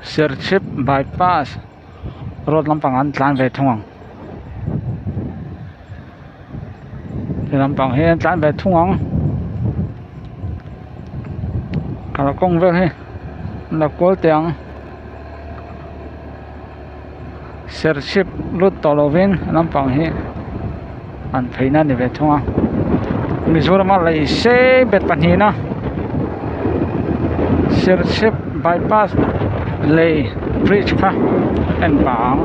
Serchhip bypass road lampang an tlan ve thungang lampang he tlan ve thungang kala kong ve he na kol tiang Serchhip lut tolovin lampang he an pheina ni ve thunga Mizorama Lei se bet Pahnihna Serchhip bypass Lei bridge kha en bang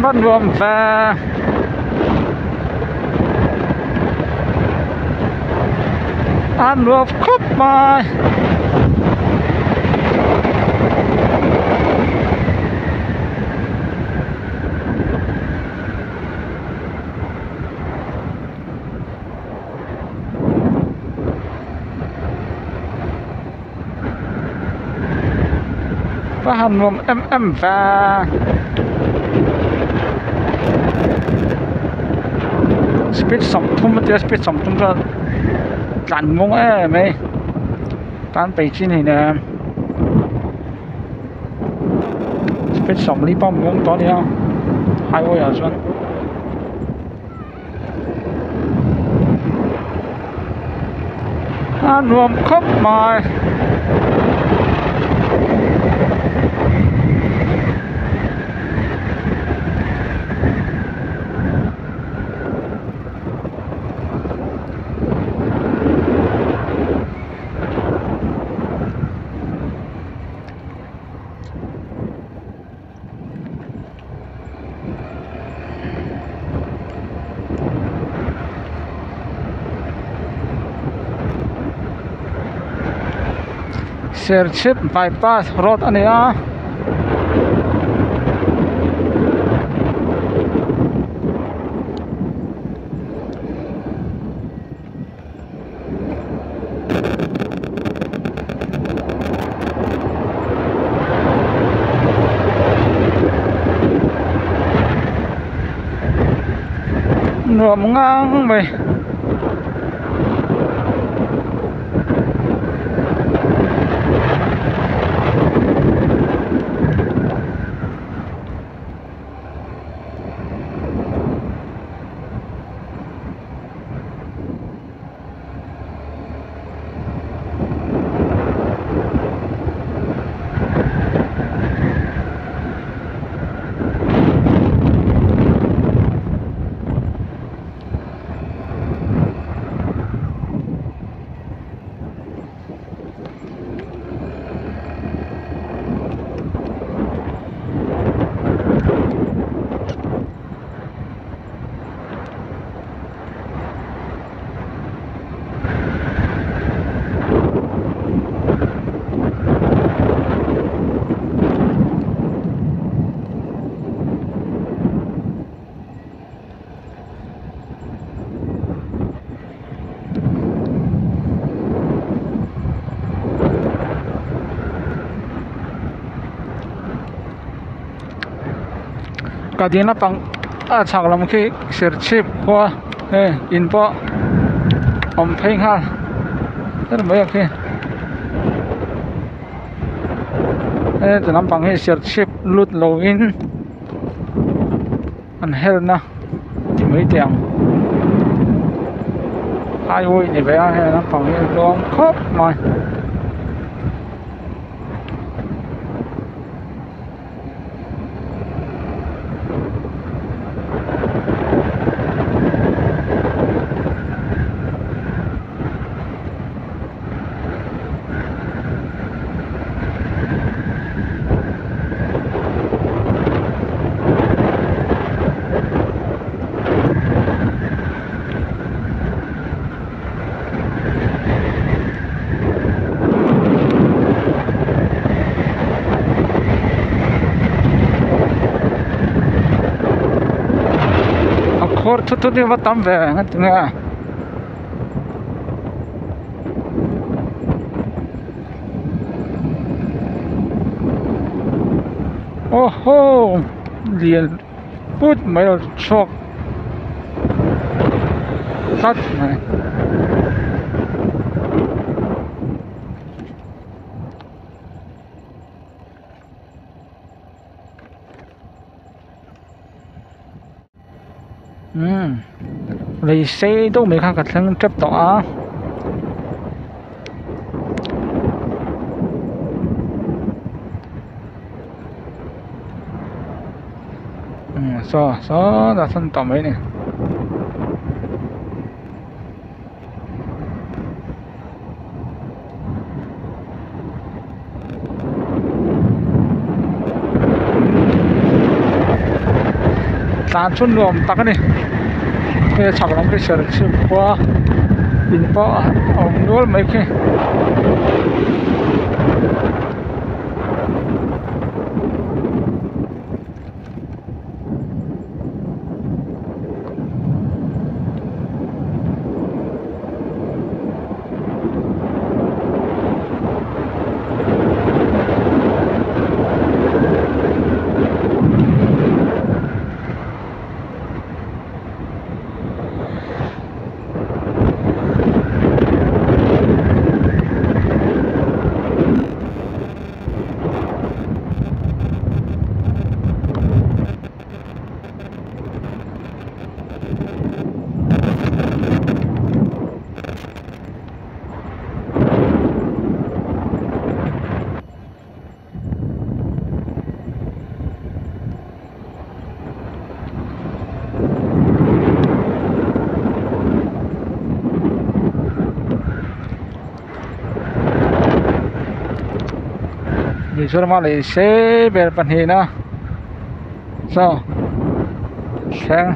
ban rùm và ăn rùm khúc mà và ăn rùm em và speed sòng thung mà speed sòng thung ra lặn mông ấy mấy tan bị chi này nè speed sòng lý bom mông đó đi không hai ôi à xuân ăn rùm khóc mà Serchhip bypass road ani a nuông ngang mày cả tiếng là bằng chạc làm khi Serchhip qua in po om phê ha rất là mấy khi từ làm bằng khi Serchhip lút low in anh hell na thì mấy tiếng ai ơi thì vậy hay làm bằng khi long khóc mà Thôi đi vào tắm về nghe oh ho liền bút mấy đầu chọc sắt này lấy xe đâu mấy khang cả thằng chấp tỏ so là sân tỏ mấy này Sanchun nuông tắc này cái chọc lắm cái sợi chim qua bình bỏ ông nuôi mấy cái Mizorama Lei sẽ về Pahnihna sao sáng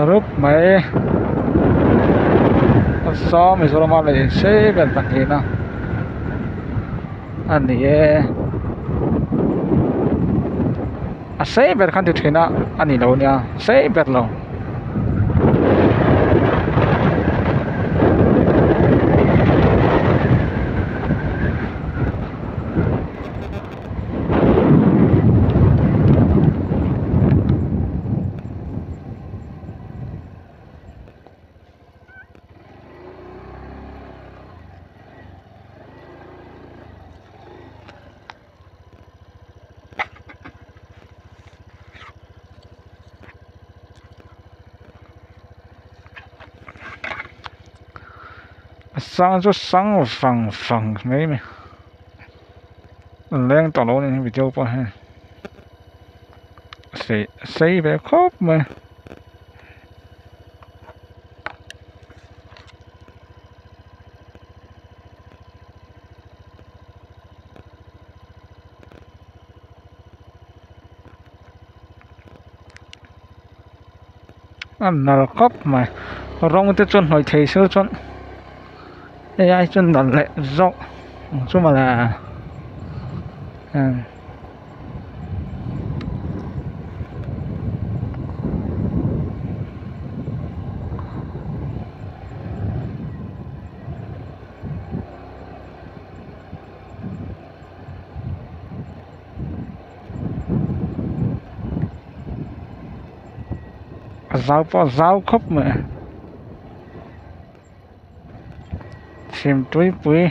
rút mấy so Mizorama Lei sẽ về Pahnihna anh ấy sẽ về khăn thịt na anh ấy đâu nha sẽ về lâu sáng cho sáng phẳng mấy mày lên tàu lỗ này video bao ha xây về khóc mà anh nào khóc mà rong tới chân hỏi thầy sơ chân ai chân đòn lệ rộng chứ mà là giáo khóc mà xem túi bụi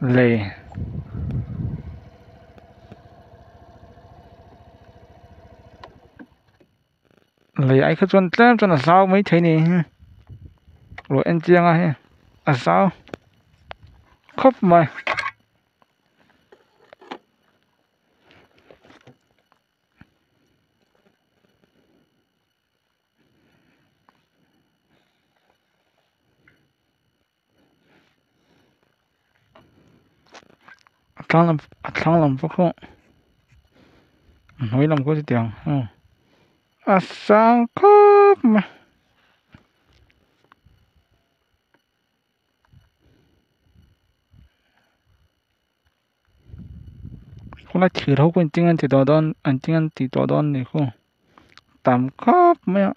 lề ấy cứ chuẩn lắm cho là sao mấy thế này rồi anh chiang sao khóc mà thằng làm phúc không nói làm có gì tiền sao khóc mà không là chỉ đâu quên tiếng Anh thì đỏ đòn này không tạm khóc mà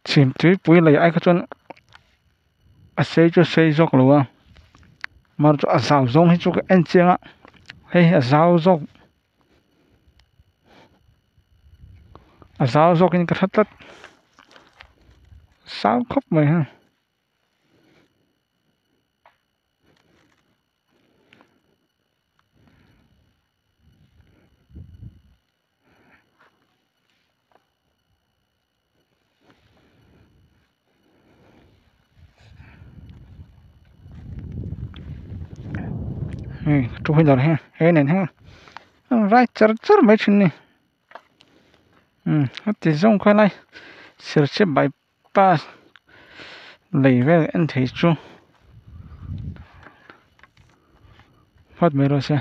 xem túi bụi lại ai có chuẩn xây cho xây dọc luôn mà chỗ à giáo giống hay chỗ cái anh chiang á hay à giáo giống cái thắt tất sao khóc mày ha chỗ hơi đỏ ha hay này ha right char char mấy chuyện này thì giống cái này Serchhip bypass lấy về anh thấy chú phát mấy rồi xem